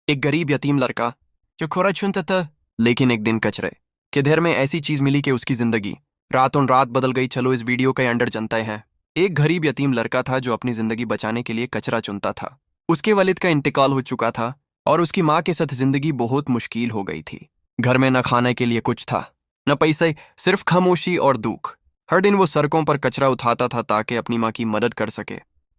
एक गरीब यतीम लड़का जो खोरा चुनता था, लेकिन एक दिन कचरे के ढेर में ऐसी चीज मिली कि उसकी जिंदगी रातों रात बदल गई। चलो इस वीडियो के अंडर जनते हैं। एक गरीब यतीम लड़का था जो अपनी जिंदगी बचाने के लिए कचरा चुनता था। उसके वालिद का इंतकाल हो चुका था और उसकी माँ के साथ जिंदगी बहुत मुश्किल हो गई थी। घर में न खाने के लिए कुछ था, न पैसे, सिर्फ खामोशी और दुख। हर दिन वो सड़कों पर कचरा उठाता था ताकि अपनी माँ की मदद कर सके।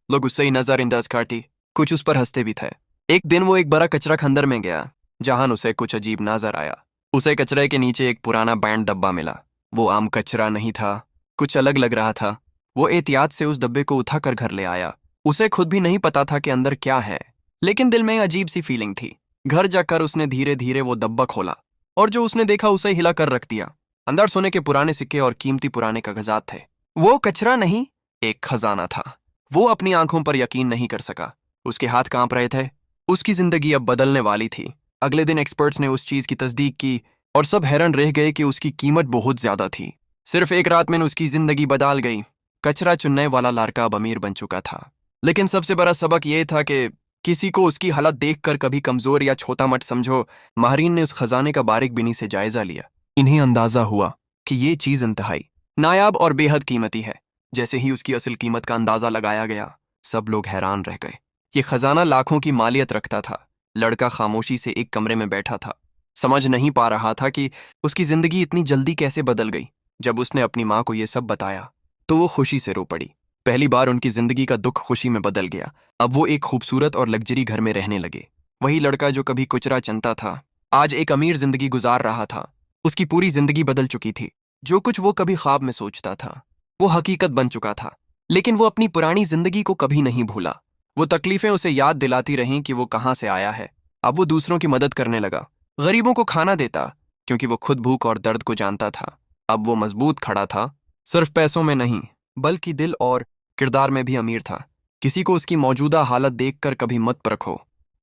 लोग उससे ही नजरअंदाज करती, कुछ उस पर हंसते भी थे। एक दिन वो एक बड़ा कचरा खंदर में गया जहां उसे कुछ अजीब नजर आया। उसे कचरे के नीचे एक पुराना बैंड डब्बा मिला। वो आम कचरा नहीं था, कुछ अलग लग रहा था। वो एहतियात से उस डब्बे को उठाकर घर ले आया। उसे खुद भी नहीं पता था कि अंदर क्या है, लेकिन दिल में अजीब सी फीलिंग थी। घर जाकर उसने धीरे धीरे वो डब्बा खोला और जो उसने देखा उसे हिला कर रख दिया। अंदर सोने के पुराने सिक्के और कीमती पुराने कागजात थे। वो कचरा नहीं, एक खजाना था। वो अपनी आंखों पर यकीन नहीं कर सका। उसके हाथ कांप रहे थे। उसकी जिंदगी अब बदलने वाली थी। अगले दिन एक्सपर्ट्स ने उस चीज की तस्दीक की और सब हैरान रह गए कि उसकी कीमत बहुत ज्यादा थी। सिर्फ एक रात में उसकी जिंदगी बदल गई। कचरा चुनने वाला लड़का अब अमीर बन चुका था। लेकिन सबसे बड़ा सबक यह था कि किसी को उसकी हालत देखकर कभी कमजोर या छोटा मत समझो। माहरीन ने उस खजाने का बारीक बिनी से जायजा लिया। इन्हें अंदाजा हुआ कि ये चीज इंतहाई नायाब और बेहद कीमती है। जैसे ही उसकी असल कीमत का अंदाजा लगाया गया, सब लोग हैरान रह गए। ये खजाना लाखों की मालियत रखता था। लड़का खामोशी से एक कमरे में बैठा था, समझ नहीं पा रहा था कि उसकी जिंदगी इतनी जल्दी कैसे बदल गई। जब उसने अपनी माँ को यह सब बताया तो वो खुशी से रो पड़ी। पहली बार उनकी जिंदगी का दुख खुशी में बदल गया। अब वो एक खूबसूरत और लग्जरी घर में रहने लगे। वही लड़का जो कभी कुचरा चनता था, आज एक अमीर जिंदगी गुजार रहा था। उसकी पूरी जिंदगी बदल चुकी थी। जो कुछ वो कभी ख्वाब में सोचता था वो हकीकत बन चुका था। लेकिन वो अपनी पुरानी जिंदगी को कभी नहीं भूला। वो तकलीफें उसे याद दिलाती रहीं कि वो कहाँ से आया है। अब वो दूसरों की मदद करने लगा। गरीबों को खाना देता क्योंकि वो खुद भूख और दर्द को जानता था। अब वो मजबूत खड़ा था, सिर्फ पैसों में नहीं बल्कि दिल और किरदार में भी अमीर था। किसी को उसकी मौजूदा हालत देखकर कभी मत परखो,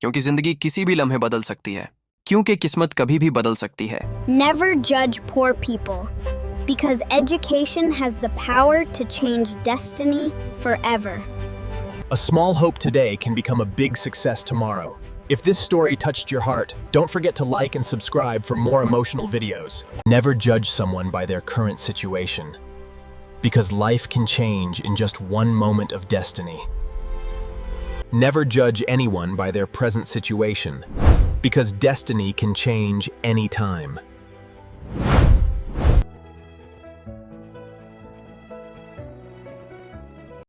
क्योंकि जिंदगी किसी भी लम्हे बदल सकती है, क्योंकि किस्मत कभी भी बदल सकती है। Never judge poor people, because education has the power to change destiny forever. A small hope today can become a big success tomorrow. If this story touched your heart, don't forget to like and subscribe for more emotional videos. Never judge someone by their current situation, because life can change in just one moment of destiny. Never judge anyone by their present situation, because destiny can change anytime.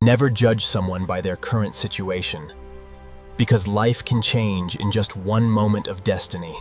Never judge someone by their current situation, because life can change in just one moment of destiny.